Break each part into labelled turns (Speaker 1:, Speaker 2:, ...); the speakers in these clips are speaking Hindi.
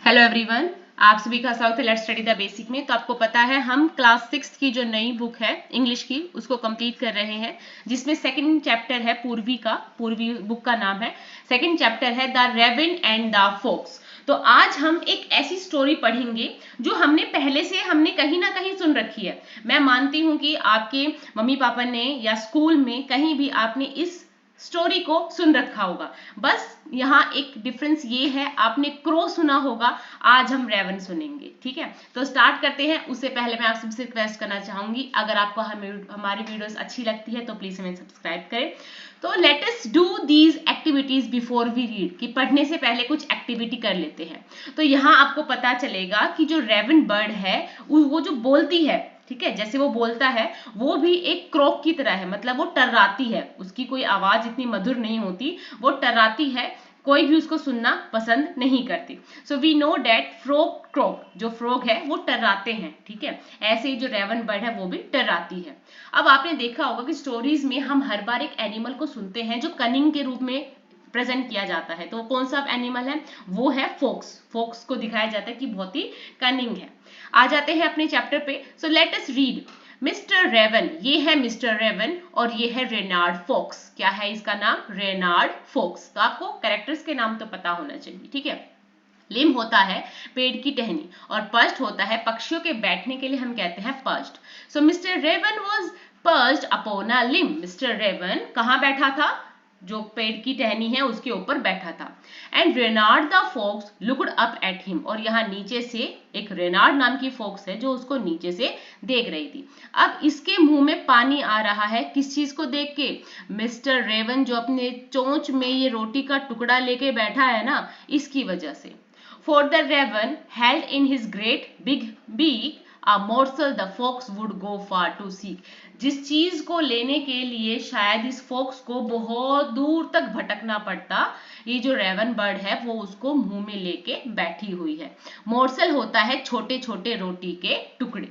Speaker 1: हेलो एवरीवन, आप सभी का स्वागत है लेट्स स्टडी द बेसिक में। तो आपको पता है हम क्लास 6 की जो नई बुक है इंग्लिश की उसको कंप्लीट कर रहे हैं, जिसमें सेकंड चैप्टर है पूर्वी बुक का नाम है। सेकंड चैप्टर है the raven and the fox. तो आज हम एक ऐसी स्टोरी पढ़ेंगे जो हमने पहले से कहीं ना कहीं सुन रखी है। मैं मानती हूँ कि आपके मम्मी पापा ने या स्कूल में कहीं भी आपने इस स्टोरी को सुन रखा होगा। बस यहाँ एक डिफरेंस ये है, आपने क्रो सुना होगा, आज हम रेवन सुनेंगे। ठीक है, तो स्टार्ट करते हैं। उससे पहले मैं आप सबसे रिक्वेस्ट करना चाहूंगी, अगर आपको हमारी वीडियोस अच्छी लगती है तो प्लीज हमें सब्सक्राइब करें। तो let us do these activities before we read, कि पढ़ने से पहले कुछ एक्टिविटी कर लेते हैं। तो यहाँ आपको पता चलेगा कि जो रेवन बर्ड है वो जो बोलती है, ठीक है, जैसे वो बोलता है वो भी एक क्रोक की तरह है, मतलब वो टर्राती है। उसकी कोई आवाज इतनी मधुर नहीं होती, वो टर्राती है, कोई भी उसको सुनना पसंद नहीं करती। So we know that frog croak, जो फ्रॉग है वो टर्राते हैं। ठीक है, ऐसे ही जो रेवन बर्ड है वो भी टर्राती है। अब आपने देखा होगा कि स्टोरीज में हम हर बार एक एनिमल को सुनते हैं जो कनिंग के रूप में प्रेजेंट किया जाता है। तो कौन सा एनिमल है? वो है फोक्स। फोक्स को दिखाया जाता है कि बहुत ही कनिंग है। आ जाते हैं अपने चैप्टर पे। So let us read mister raven. ये है मिस्टर रेवन और ये है रेनार्ड फोक्स। क्या है इसका नाम? Renard fox. तो आपको कैरेक्टर्स के नाम तो पता होना चाहिए। ठीक है, लिम होता है पेड़ की टहनी और पर्स्ट होता है पक्षियों के बैठने के लिए हम कहते हैं perched. So mister raven was perched upon a limb. Mister raven कहाँ बैठा था? जो पेड़ की टहनी है उसके ऊपर बैठा था। And Renard the fox looked up at him, और यहाँ नीचे से एक रेनार्ड नाम की फॉक्स है जो उसको नीचे से देख रही थी। अब इसके मुंह में पानी आ रहा है, किस चीज को देख के? मिस्टर रेवन जो अपने चोंच में ये रोटी का टुकड़ा लेके बैठा है ना, इसकी वजह से। For the raven held in his great big beak a morsel the fox would go far to seek. जिस चीज को लेने के लिए शायद इस फोक्स को बहुत दूर तक भटकना पड़ता, ये जो रेवन बर्ड है वो उसको मुंह में लेके बैठी हुई है। मोर्सल होता है छोटे छोटे रोटी के टुकड़े।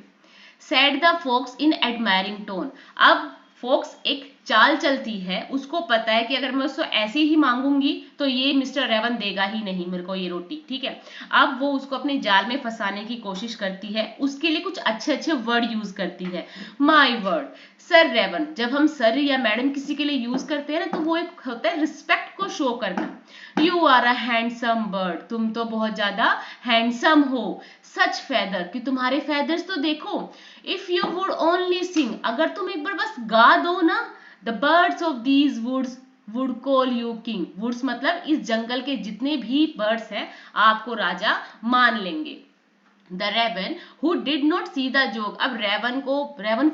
Speaker 1: Said the fox in admiring tone. अब फोक्स एक चाल चलती है, उसको पता है कि अगर मैं उसको ऐसे ही मांगूंगी तो ये मिस्टर रेवन देगा ही नहीं मेरे को ये रोटी। ठीक है, अब वो उसको अपने जाल में फंसाने की कोशिश करती है, उसके लिए कुछ अच्छे अच्छे वर्ड यूज करती है। My word, sir raven. जब हम सर या मैडम किसी के लिए यूज करते हैं ना, तो वो एक होता है रिस्पेक्ट को शो करना। You are a handsome bird, तुम तो बहुत ज्यादा हैंडसम हो। सच फेदर, कि तुम्हारे फेदर्स तो देखो। If you would only sing, अगर तुम एक बार बस गा दो ना, the birds of these woods would call you king. Woods मतलब इस जंगल के जितने भी बर्ड्स हैं आपको राजा मान लेंगे। The raven who did not see the joke. अब रेवन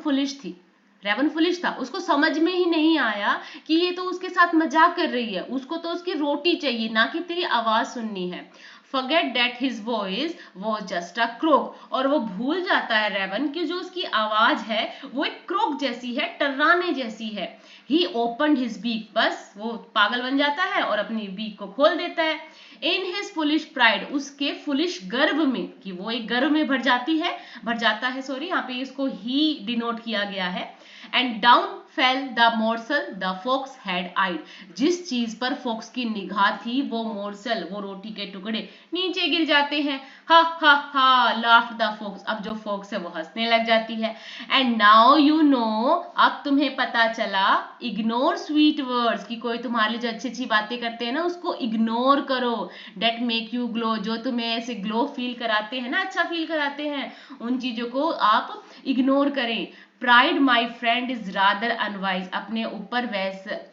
Speaker 1: फुलिश था, उसको समझ में ही नहीं आया कि ये तो उसके साथ मजाक कर रही है, उसको तो उसकी रोटी चाहिए, ना कि तेरी आवाज सुननी है। Forget that his voice was just a croak, और वो भूल जाता है रेवन कि जो उसकी आवाज है वो एक क्रोक जैसी है, टर्राने जैसी है। He opened his beak, बस वो पागल बन जाता है और अपनी बीक को खोल देता है। In his foolish pride, उसके फुलिश गर्व में, कि वो एक गर्व में भर जाता है, सॉरी, यहाँ पे इसको ही डिनोट किया गया है। And down fell the morsel the fox had eyed. जिस चीज पर फोक्स की निगाह थी वो मोर्सल, वो रोटी के टुकड़े नीचे गिर जाते हैं। हा हा हा लाफ्ड द फोक्स। अब जो फोक्स है वो हंसने लग जाती है। एंड नाउ यू नो, अब तुम्हें पता चला, इग्नोर स्वीट वर्ड्स, कि कोई तुम्हारे लिए जो अच्छी अच्छी बातें करते हैं ना उसको इग्नोर करो। डेट मेक यू ग्लो, जो तुम्हें ऐसे ग्लो फील कराते हैं ना, अच्छा फील कराते हैं, उन चीजों को आप इग्नोर करें। Pride my friend is rather unwise, अपने ऊपर वैसे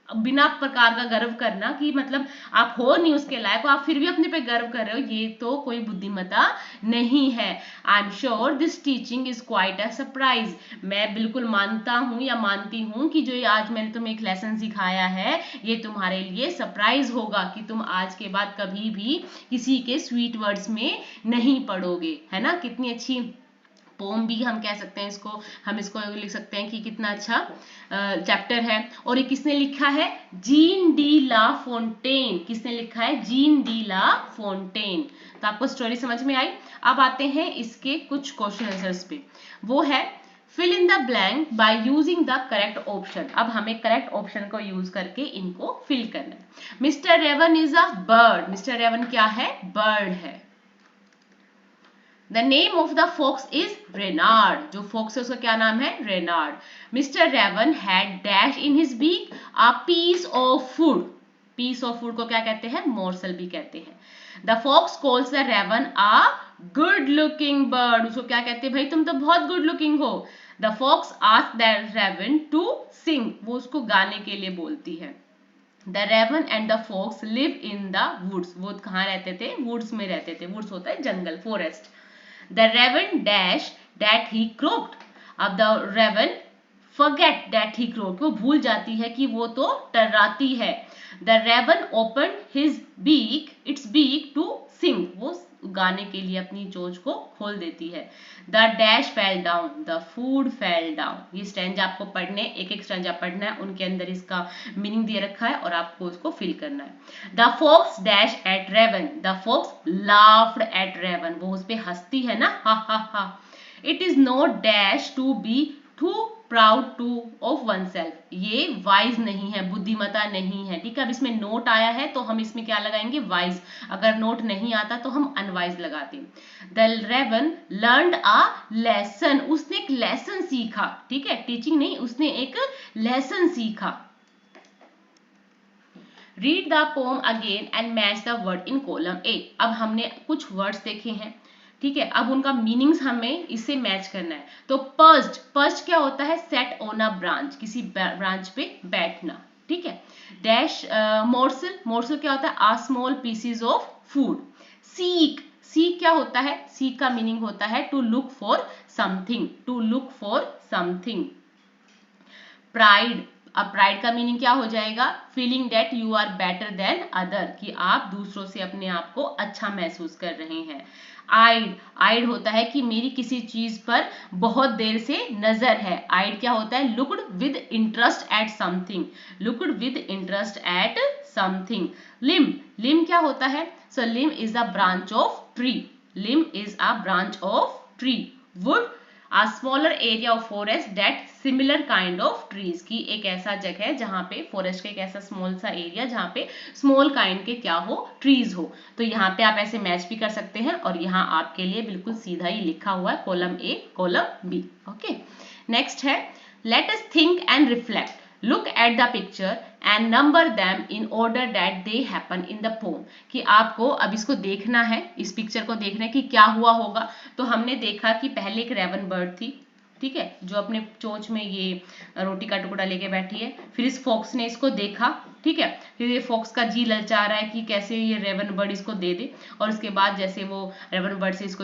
Speaker 1: बिना प्रकार का गर्व करना, कि मतलब आप हो नहीं उसके लायक, आप फिर भी अपने पे गर्व कर रहे हो, ये तो कोई बुद्धिमत्ता नहीं है। I am sure this teaching is quite a surprise. मैं बिल्कुल मानता हूँ या मानती हूँ कि जो आज मैंने तुम्हें एक लेसन सिखाया है ये तुम्हारे लिए सरप्राइज होगा, कि तुम आज के बाद कभी भी किसी के स्वीट वर्ड्स में नहीं पढ़ोगे। है ना, कितनी अच्छी पोम भी हम कह सकते हैं इसको, हम इसको लिख सकते हैं कि कितना अच्छा चैप्टर है। और ये किसने लिखा है? जीन डी ला फोंटेन। किसने लिखा है? जीन डी ला फोंटेन। तो आपको स्टोरी समझ में आई। अब आते हैं इसके कुछ क्वेश्चन आंसर्स पे। वो है fill in the blank by using the correct option. अब हमें करेक्ट ऑप्शन को यूज करके इनको फिल करना है। Mister raven is a bird. Mister raven क्या है? बर्ड है। The name of the fox is Renard. जो फॉक्स है उसका क्या नाम है? Renard. Mister raven had dash in his beak a piece of food. Piece of food को क्या कहते हैं? मोर्सल भी कहते हैं। The fox calls the raven a good looking bird. उसको क्या कहते हैं? भाई तुम तो बहुत गुड लुकिंग हो। The fox asked the raven to sing. वो उसको गाने के लिए बोलती है। The raven and the fox live in the woods. वो कहाँ रहते थे? वुड्स में रहते थे। वुड्स होता है जंगल, forest. The raven dash that he croaked. अब the raven forget that he croaked, वो भूल जाती है कि वो तो टर्राती है। The raven open his beak, its beak to sing. वो गाने के लिए अपनी चोंच को खोल देती है। The dash fell down, the food fell down. ये स्टैंजा आपको पढ़ने, एक एक स्टैंजा पढ़ना है, उनके अंदर इसका मीनिंग दे रखा है और आपको उसको फिल करना है। The fox dash at raven, the fox laughed at raven. वो उस पे हंसती है ना, हा हा हा। It is not dash to be too proud to of oneself. ये वाइज नहीं है, बुद्धिमता नहीं है, ठीक है। अब इसमें नोट आया है तो हम इसमें क्या लगाएंगे? वाइज। अगर नोट नहीं आता तो हम अनवाइज लगाते हैं। The raven learned a lesson. उसने एक लेसन सीखा, ठीक है, टीचिंग नहीं, उसने एक लेसन सीखा। Read the pome again and match the word in column A. अब हमने कुछ वर्ड्स देखे हैं, ठीक है, अब उनका मीनिंग्स हमें इससे मैच करना है। तो पर्च्ड, पर्च्ड क्या होता है? सेट ऑन अ ब्रांच, किसी ब्रांच पे बैठना, ठीक है। डैश मोर्सल, मोर्सल क्या होता है? A small pieces of food. Seek, seek क्या होता है? सीक का मीनिंग होता है to look for something, to look for something. Pride, अब प्राइड का मीनिंग क्या हो जाएगा? Feeling that you are better than other, कि आप दूसरों से अपने आप को अच्छा महसूस कर रहे हैं। आइड, आइड होता है कि मेरी किसी चीज पर बहुत देर से नजर है। आइड क्या होता है? Looked with interest at something, looked with interest at something. Limb, limb क्या होता है? So limb is the branch of tree, limb is a branch of tree. Wood, a smaller area of forest that similar kind of trees, की एक ऐसा जगह है जहाँ पे फॉरेस्ट का एक ऐसा स्मॉल सा एरिया जहाँ पे स्मॉल काइंड के क्या हो? ट्रीज हो। तो यहाँ पे आप ऐसे मैच भी कर सकते हैं और यहाँ आपके लिए बिल्कुल सीधा ही लिखा हुआ है, column A column B. Okay, next है let us think and reflect. Look at the picture and number them in order that they happen in the poem। कि आपको अब इसको देखना है, इस पिक्चर को देखना है कि क्या हुआ होगा। तो हमने देखा कि पहले एक रेवन बर्ड थी, ठीक है, जो अपने चोंच में ये रोटी का टुकड़ा लेके बैठी है। फिर इस फॉक्स ने इसको देखा, ठीक है, फिर ये फॉक्स का जी ललचा रहा है कि कैसे ये रेवन बर्ड इसको दे दे, और उसके बाद जैसे वो रेवन बर्ड से इसको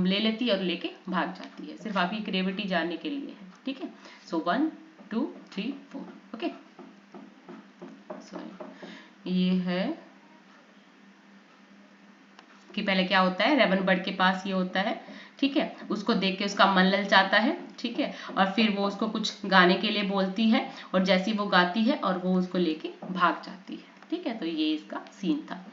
Speaker 1: ले लेती है और लेके भाग जाती है। सिर्फ आपकी क्रिएटिविटी जानने के लिए है, ठीक है। सो 1 2 3 4, ओके। सॉरी, ये है कि पहले क्या होता है? रेवन बर्ड के पास ये होता है, ठीक है, उसको देख के उसका मन ललचाता है, ठीक है, और फिर वो उसको कुछ गाने के लिए बोलती है और जैसी वो गाती है और वो उसको लेके भाग जाती है, ठीक है। तो ये इसका सीन था।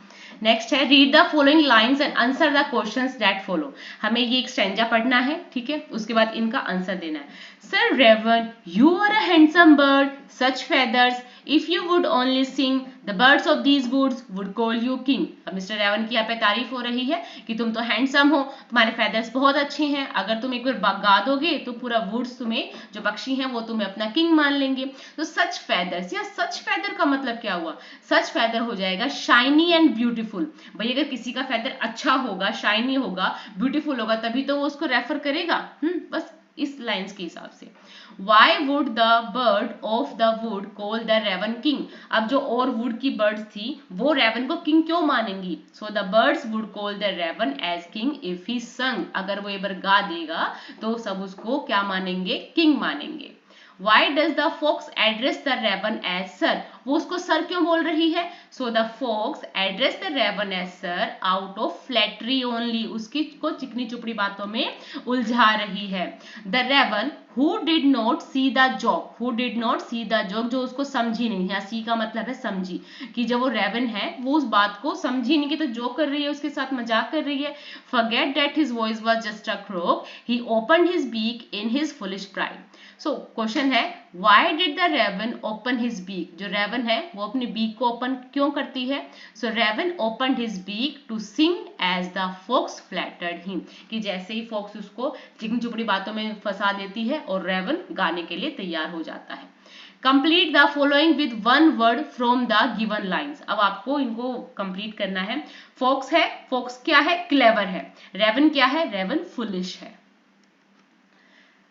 Speaker 1: नेक्स्ट है read the following lines and answer the questions that follow. हमें ये एक स्टैंजा पढ़ना है, ठीक है, उसके बाद इनका आंसर देना है। Sir raven, you are a handsome bird, such feathers, if you would only sing the birds of these woods would call you king. अब मिस्टर रेवन की यहाँ पे तारीफ हो रही है कि तुम तो हैंडसम हो, तुम्हारे फेदर्स बहुत अच्छे हैं, अगर तुम एक बार गा दोगे तो पूरा वुड्स तुम्हें, जो पक्षी हैं वो तुम्हें अपना किंग मान लेंगे। तो सच फेदर्स, या सच फेदर का मतलब क्या हुआ? सच फेदर हो जाएगा शाइनी एंड ब्यूटीफुल। भाई अगर किसी का फेदर अच्छा होगा, शाइनी होगा, ब्यूटीफुल होगा, तभी तो वो उसको रेफर करेगा। बस इस लाइंस के हिसाब से। Why would the bird of the wood call the raven king? अब जो और वुड की बर्ड्स थी वो रेवन को किंग क्यों मानेंगी? So the birds would call the raven as king if he sung। अगर वो एक बार गा देगा तो सब उसको क्या मानेंगे? किंग मानेंगे। Why does the fox address the raven as sir? वो उसको सर क्यों बोल रही है? So the fox address the raven as sir out of flattery only। उसकी को चिकनी चुपड़ी बातों में उलझा रही है। The raven who did not see the joke, who did not see the joke, जो उसको समझी नहीं। यहाँ सी का मतलब है समझी, कि जब वो रेवन है वो उस बात को समझी नहीं कि तो जोक कर रही है, उसके साथ मजाक कर रही है। Forget that his voice was just a croak, he opened his beak in his foolish pride। So question है why did the raven open his beak. जो रेवन है वो अपनी बीक को ओपन क्यों करती है? So raven open his beak to sing as the fox flattered him, कि जैसे ही फॉक्स उसको चिकनी चुपड़ी बातों में फंसा देती है और रेवन गाने के लिए तैयार हो जाता है। Complete the following with one word from the given lines. अब आपको इनको कंप्लीट करना है। फॉक्स है, फॉक्स क्या है? क्लेवर है। रेवन क्या है? रेवन फुलिश है।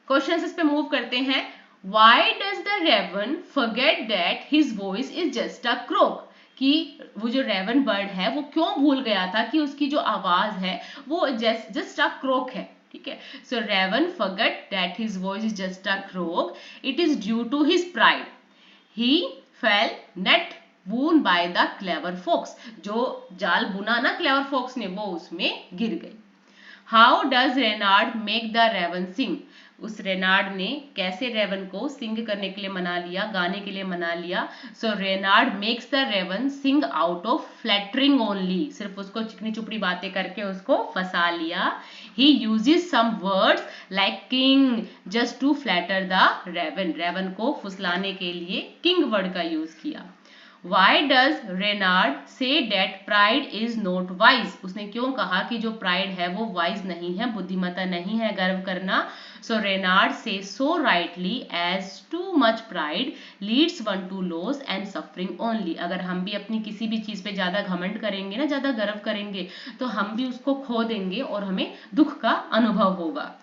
Speaker 1: क्वेश्चंस इस पे मूव करते हैं। Why does the raven forget that his voice is just a croak? कि वो जो रेवन बर्ड है वो क्यों भूल गया था कि उसकी जो आवाज है वो जस्ट अ क्रोक है। ठीक है, so Raven forget that his voice is just a croak. It is due to his pride. He fell net woven by the clever fox. जो जाल बुना ना क्लेवर फॉक्स ने, वो उसमें गिर गई। How does Reynard make the raven sing? उस रेनार्ड ने कैसे रेवन को सिंग करने के लिए मना लिया, गाने के लिए मना लिया। So Reynard makes the raven sing out of flattering only, सिर्फ उसको चिकनी चुपड़ी बातें करके उसको फंसा लिया। He uses some words like king just to flatter the raven, raven को फुसलाने के लिए किंग वर्ड का यूज किया। Why does Reynard say that pride is not wise? उसने क्यों कहा कि जो प्राइड है वो वाइज नहीं है, बुद्धिमत्ता नहीं है, गर्व करना। So Reynard says so rightly as too much pride leads one to loss and suffering only. अगर हम भी अपनी किसी भी चीज पे ज्यादा घमंड करेंगे ना, ज्यादा गर्व करेंगे, तो हम भी उसको खो देंगे और हमें दुख का अनुभव होगा।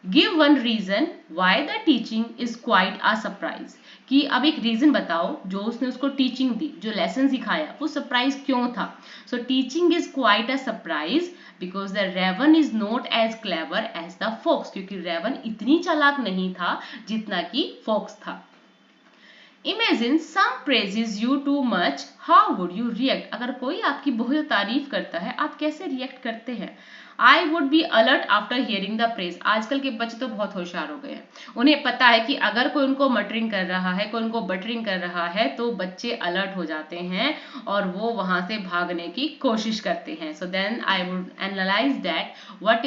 Speaker 1: Give one reason why the teaching is quite a surprise. कि अब एक रीजन बताओ जो उसने उसको टीचिंग दी, जो लेसन सिखाया वो सरप्राइज क्यों था। So teaching is quite a surprise because the raven is not as clever as the fox, क्योंकि रेवन इतनी चालाक नहीं था जितना कि फॉक्स था। Imagine some praises you too much, how would you react? अगर कोई आपकी बहुत तारीफ करता है, आप कैसे रिएक्ट करते हैं? I would be alert after hearing the praise. आजकल के बच्चे तो बहुत होशियार हो गए हैं, उन्हें पता है कि अगर कोई उनको मटरिंग कर रहा है, कोई उनको बटरिंग कर रहा है, तो बच्चे अलर्ट हो जाते हैं और वो वहां से भागने की कोशिश करते हैं। So then I would analyze that what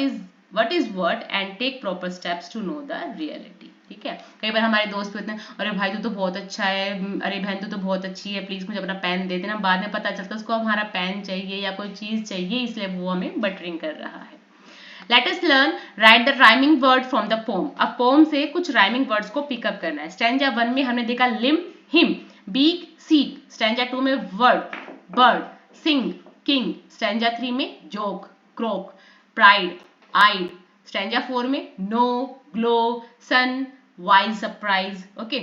Speaker 1: is what and take proper steps to know the reality. ठीक है, कई बार हमारे दोस्त होते हैं, अरे भाई तू तो बहुत अच्छा है, अरे बहन तू तो बहुत अच्छी है, प्लीज मुझे अपना पेन दे देना। बाद में पता चलता है उसको हमारा पेन चाहिए या कोई चीज चाहिए, इसलिए वो हमें बटरिंग कर रहा है। Let us learn write the rhyming word from the poem. अब पोम से कुछ राइमिंग वर्ड्स को पिकअप करना है। स्टैंजा 1 में हमने देखा limb, him, beak, seek. Stanza 2 में word, bird, sing, king. Stanza 3 में joke, croak, pride, eyed. Stanza 4 में no, glow, sun, wise, surprise. Okay,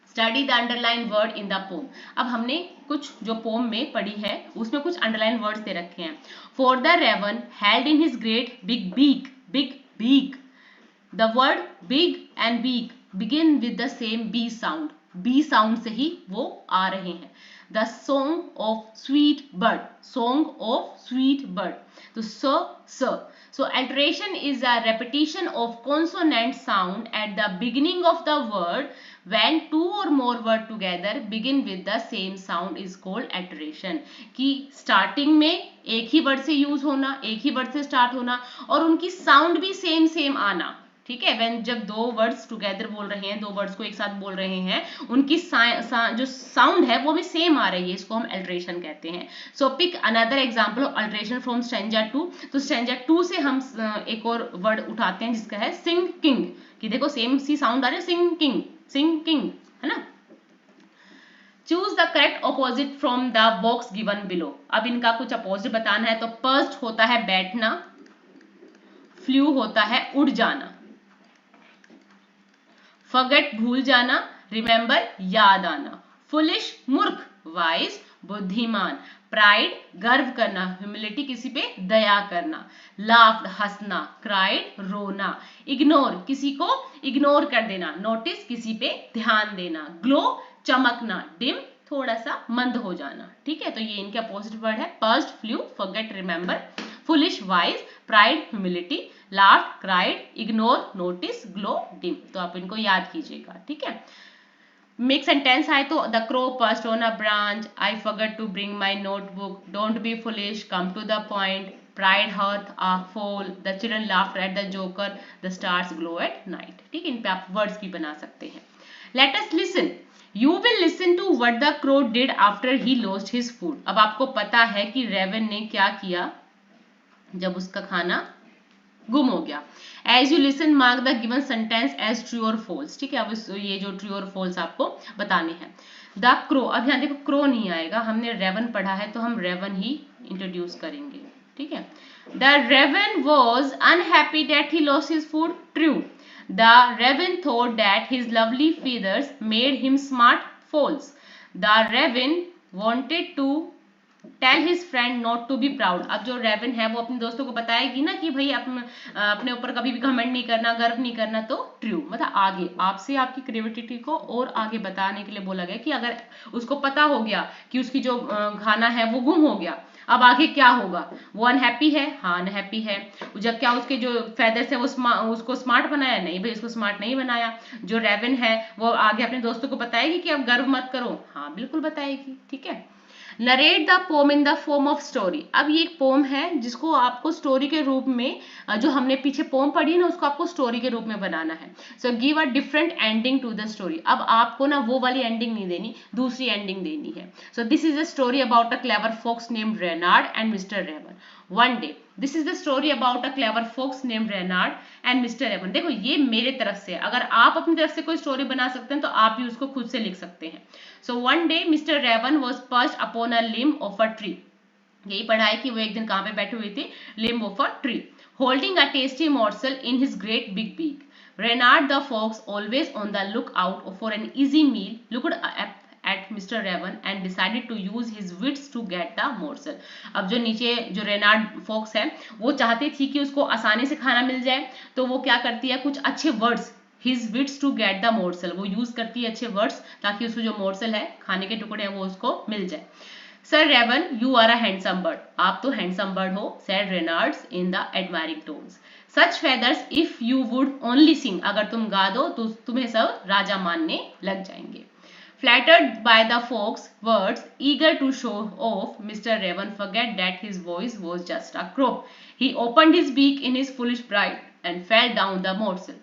Speaker 1: study the underline word in the poem. अब हमने कुछ जो पोम में पढ़ी है उसमें कुछ अंडरलाइन वर्ड्स दे रखे हैं। For the raven held in his great big beak, big beak. The word big and beak begin with the same B sound, B sound से ही वो आ रहे हैं। The song of sweet bird, song of sweet bird, तो स। So alteration is a repetition of consonant sound at the beginning of the word. When two or more words together begin with the same sound is called alteration. कि starting में एक ही वर्ड से यूज होना, एक ही वर्ड से स्टार्ट होना और उनकी साउंड भी सेम आना। ठीक है, when जब दो वर्ड्स टुगेदर बोल रहे हैं, दो वर्ड्स को एक साथ बोल रहे हैं, उनकी जो साउंड है वो भी सेम आ रही है, इसको हम अल्टरेशन कहते हैं। So pick another example of alteration from stanza 2। तो स्टैंजा 2 से हम एक और वर्ड उठाते हैं जिसका है सिंग किंग, कि देखो सेम सी साउंड आ रही है, सिंग किंग, है ना। Choose the correct opposite from the box given below. अब इनका कुछ अपोजिट बताना है। तो पर्स्ट होता है बैठना, फ्लू होता है उड़ जाना, फॉरगेट भूल जाना, रिमेंबर याद आना, फुलिश मूर्ख, वाइज बुद्धिमान, प्राइड गर्व करना, ह्यूमिलिटी किसी पे दया करना, लाफ्ड हंसना, क्राइड रोना, इग्नोर किसी को इग्नोर कर देना, नोटिस किसी पे ध्यान देना, ग्लो चमकना, डिम थोड़ा सा मंद हो जाना। ठीक है, तो ये इनके अपोजिट वर्ड है। Pursed, flu, forget, remember, foolish, wise, pride, humility, laughed, cried, ignore, notice, glow, dim. तो आप इनको याद कीजिएगा। ठीक है, मेक सेंटेंस आए तो the crow perched on a branch, I forget to bring my notebook, don't be foolish, come to the point, pride hath a fall, the children laughed at the joker, the stars glow at night. ठीक है, इन पे आप वर्ड्स भी बना सकते हैं। Let us listen. You will listen to what the crow did after he lost his food. अब आपको पता है कि रेवन ने क्या किया जब उसका खाना गुम हो गया। As you listen mark the given sentence as true और फॉल्स। ठीक है, अब ये जो ट्रू और फॉल्स आपको बताने हैं। द क्रो, अब यहाँ देखो क्रो नहीं आएगा, हमने रेवन पढ़ा है तो हम रेवन ही इंट्रोड्यूस करेंगे। ठीक है, the raven was unhappy that he lost his food. True. The raven thought that his lovely feathers made him smart. False. The raven wanted to tell his friend not to be proud. अब जो रेवन है वो अपने दोस्तों को बताएगी ना कि भाई अपने ऊपर कभी भी घमंड नहीं करना, गर्व नहीं करना। तो ट्रू, मतलब आगे आपसे आपकी क्रिएटिविटी को और आगे बताने के लिए बोला गया कि अगर उसको पता हो गया कि उसकी जो खाना है वो गुम हो गया, अब आगे क्या होगा। वो अनहैप्पी है, हाँ अनहैप्पी है। जब क्या उसके जो फेदर्स है वो उसको स्मार्ट बनाया, नहीं भाई उसको स्मार्ट नहीं बनाया। जो रेवन है वो आगे अपने दोस्तों को बताएगी कि अब गर्व मत करो, हाँ बिल्कुल बताएगी। ठीक है, narrate the pome in the form of story. अब ये एक पोम है जिसको आपको स्टोरी के रूप में, जो हमने पीछे पोम पढ़ी है ना उसको आपको स्टोरी के रूप में बनाना है। So give a different ending to the story. अब आपको ना वो वाली एंडिंग नहीं देनी, दूसरी एंडिंग देनी है। So this is a story about a clever fox named Renard and mister raven one day. This is the story about a clever fox named Renard and mister raven. देखो ये मेरे तरफ से, अगर आप अपनी तरफ से कोई स्टोरी बना सकते हैं तो आप भी उसको खुद से लिख सकते हैं। So one day mister raven was perched upon a limb of a tree. यही पढ़ा है कि वो एक दिन कहां पे बैठे हुए थे, limb of a tree, holding a tasty morsel in his great big beak. Reynard the fox, always on the lookout for an easy meal, looked at Mr. Raven and decided to use his wits to get the morsel. अब जो नीचे जो रेनार्ड फॉक्स है वो चाहती थी कि उसको आसानी से खाना मिल जाए, तो वो क्या करती है, कुछ अच्छे words, his wits to get the morsel, वो यूज करती है अच्छे वर्ड्स ताकि उसको जो मोर्सल है, खाने के टुकड़े हैं, वो उसको मिल जाए। Sir raven, you are a handsome bird. आप तो हैंडसम बर्ड हो, said Reynards in the admiring tones. Such feathers if you would only sing, अगर तुम गा दो तो तुम्हें सब राजा मानने लग जाएंगे। Flattered by the fox's words, eager to show off, Mr. Raven forgot that his voice was just a crow. He opened his beak in his foolish pride and fell down the morsel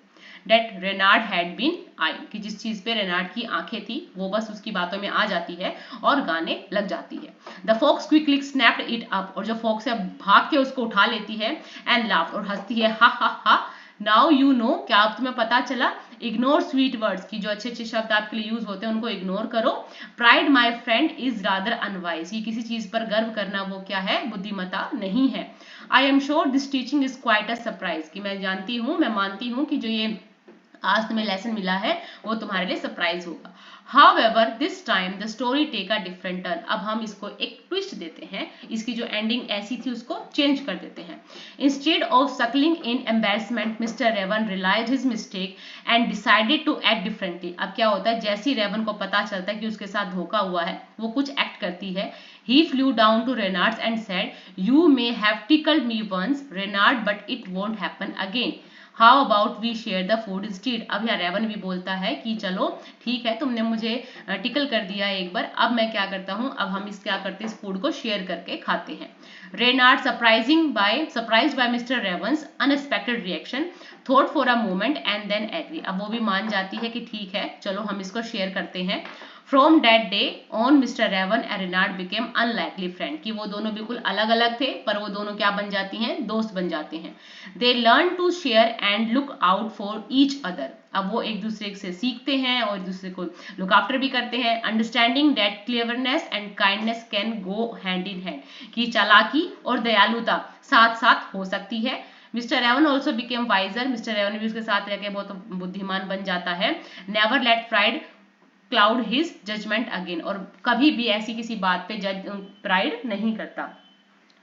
Speaker 1: that Reynard had been eyeing. कि जिस चीज पे रेनार्ड की आंखें थी वो बस उसकी बातों में आ जाती है और गाने लग जाती है। The fox quickly snapped it up, और जो फॉक्स है भाग के उसको उठा लेती है, and laughed, और हंसती है, हा हा हा। नाउ यू नो, क्या अब तुम्हें पता चला। इग्नोर स्वीट वर्ड्स, की जो अच्छे अच्छे शब्द आपके लिए यूज होते हैं उनको इग्नोर करो। Pride my friend is rather unwise, ये किसी चीज पर गर्व करना वो क्या है, बुद्धिमता नहीं है। I am sure this teaching is quite a surprise, कि मैं जानती हूँ, मैं मानती हूँ कि जो ये आज तुम्हें लेसन मिला है वो तुम्हारे लिए सरप्राइज होगा। However, this time the story take a different turn. अब हम इसको एक ट्विस्ट देते हैं, इसकी जो एंडिंग ऐसी थी उसको चेंज कर देते हैं। Instead of suckling in embarrassment, Mr. Raven realized his mistake and decided to act differently. अब क्या होता है, जैसे ही रेवन को पता चलता है कि उसके साथ धोखा हुआ है, वो कुछ एक्ट करती है। He flew down to Reynard and said, "You may have tickled me once, Reynard, but it won't happen again. How about we share the food instead. अब यहाँ रेवन भी बोलता है कि चलो ठीक है, तुमने मुझे टिकल कर दिया एक बार, अब मैं क्या करता हूँ, अब हम क्या करते हैं, इस फूड को शेयर करके खाते हैं। Renard surprised by mister raven's unexpected reaction, thought for a moment and then agree. अब वो भी मान जाती है कि ठीक है चलो हम इसको शेयर करते हैं। From that day on, Mr. Raven and Reynard became unlikely friend, कि वो दोनों बिल्कुल अलग अलग थे पर वो दोनों क्या बन जाती हैं, दोस्त बन जाते हैं। They learn to share and look out for each other. अब वो एक दूसरे से सीखते हैं और एक दूसरे को लुक आफ्टर भी करते हैं। Understanding that cleverness and kindness can go hand in hand, कि चालाकी और दयालुता साथ साथ हो सकती है। Mister raven also became wiser, mister raven भी उसके साथ रहकर बहुत बुद्धिमान बन जाता है। Never let pride cloud his judgement again, और कभी भी ऐसी किसी बात पे प्राइड नहीं करता।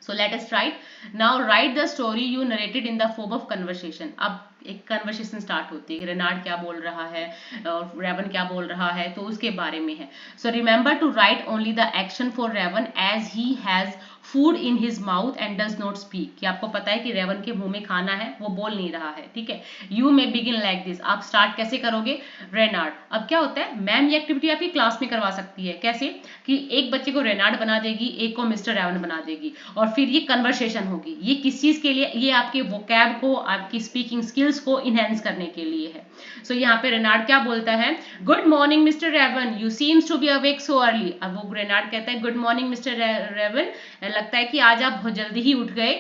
Speaker 1: सो let us right now, right the story you narrated in the form of conversation. अब एक कन्वर्सेशन स्टार्ट होती है, रेनार्ड क्या बोल रहा है और रेवन क्या बोल रहा है, तो उसके बारे में है। So remember to write only the action for raven as he has food in his mouth and does not speak, कि आपको पता है कि रेवन के मुंह में खाना है, वो बोल नहीं रहा है, ठीक है। You may begin like this, आप स्टार्ट कैसे करोगे, रेनार्ड। अब क्या होता है, मैम ये एक्टिविटी आपकी क्लास में करवा सकती है, कैसे, कि एक बच्चे को रेनार्ड बना देगी, एक को मिस्टर रेवन बना देगी, और फिर ये कन्वर्सेशन होगी। ये किस चीज के लिए, ये आपके वोकैब को, आपकी स्पीकिंग स्किल्स को इनहेंस करने के लिए है। सो यहाँ पे रेनार्ड क्या बोलता है, good morning mister raven, you seems to be awake so early. अब वो रेनार्ड कहता है गुड मॉर्निंग मिस्टर रेवन, लगता है कि आज आप बहुत जल्दी ही उठ गए।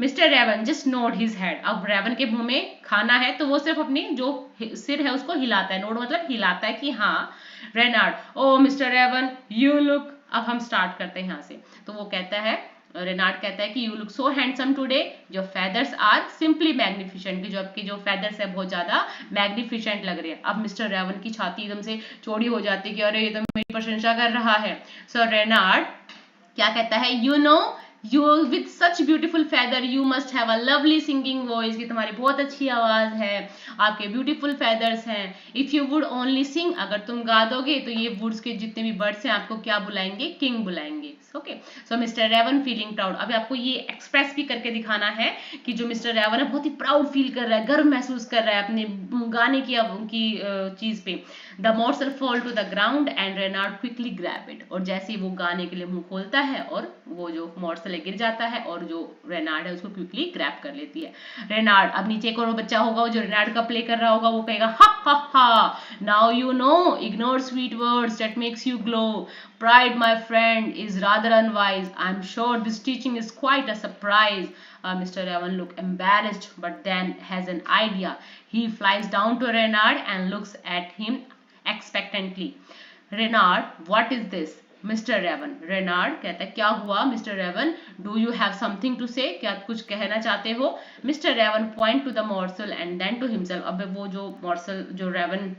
Speaker 1: Mister raven just nod his head. अब रेवन के मुंह में खाना है तो वो सिर्फ अपनी जो सिर है उसको हिलाता है, नोड मतलब हिलाता है कि हाँ। Renard, oh mister raven you look, अब हम स्टार्ट करते हैं यहाँ से। तो वो कहता है, रेनार्ड कहता है कि you look so handsome today, your feathers are simply magnificent, कि जो आपके जो फेदर्स है बहुत ज्यादा मैग्निफिसेंट लग रहे हैं। अब मिस्टर रेवन की छाती एकदम से चौड़ी हो जाती है कि अरे ये तो मेरी प्रशंसा कर रहा है। सो रेनार्ड क्या कहता है, you know you with such beautiful feather you must have a lovely singing voice, कि तुम्हारी बहुत अच्छी आवाज है, आपके ब्यूटीफुल फेदर्स हैं। If you would only sing, अगर तुम गा दोगे तो ये वुड्स के जितने भी बर्ड्स हैं आपको क्या बुलाएंगे, किंग बुलाएंगे। ओके, सो मिस्टर रेवन फीलिंग प्राउड। अभी आपको ये एक्सप्रेस भी करके दिखाना है कि जो मिस्टर रेवन है बहुत ही प्राउड फील कर रहा है, गर्व महसूस कर रहा है अपने गाने की चीज पे। The morsel fall to the ground and Renard quickly grab it, और जैसे ही वो गाने के लिए मुंह खोलता है और वो जो मॉर्सल गिर जाता है और जो रेनार्ड है उसको क्विकली ग्रैब कर लेती है। रेनार्ड, अब नीचे एक और बच्चा होगा जो रेनार्ड का प्ले कर रहा होगा, वो कहेगा हा हा हा, now you know ignore sweet words that makes you glow, pride my friend is rather unwise, I'm sure this teaching is quite a surprise. Mr. Evan looked embarrassed but then has an idea. He flies down to Renard and looks at him expectantly. Renard, what is this? Mister raven, Renard कहता है क्या हुआ mister raven, do you have something to say, क्या कुछ कहना चाहते हो? Mister raven point to the morsel and then to himself. अब वो जो मॉर्सल जो रेवन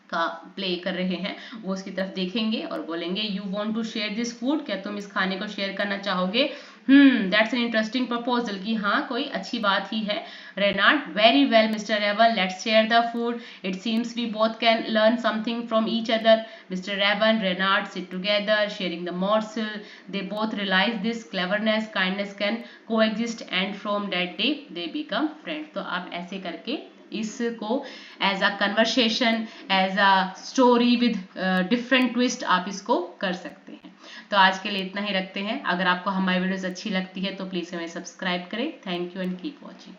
Speaker 1: का प्ले कर रहे हैं वो उसकी तरफ देखेंगे और बोलेंगे, you want to share this food, क्या तुम इस खाने को शेयर करना चाहोगे? दैट्स एन इंटरेस्टिंग प्रपोजल, कि हाँ कोई अच्छी बात ही है। Renard, very well mister raven, let's share the food, it seems we both can learn something from each other. Mister raven, Renard sit together sharing the morsel, they both realize this cleverness kindness can coexist and from that day they become friends। तो आप ऐसे करके इसको as a conversation, as a story with different twist आप इसको कर सकते हैं। तो आज के लिए इतना ही रखते हैं। अगर आपको हमारी वीडियोस अच्छी लगती है तो प्लीज हमें सब्सक्राइब करें। Thank you and keep watching.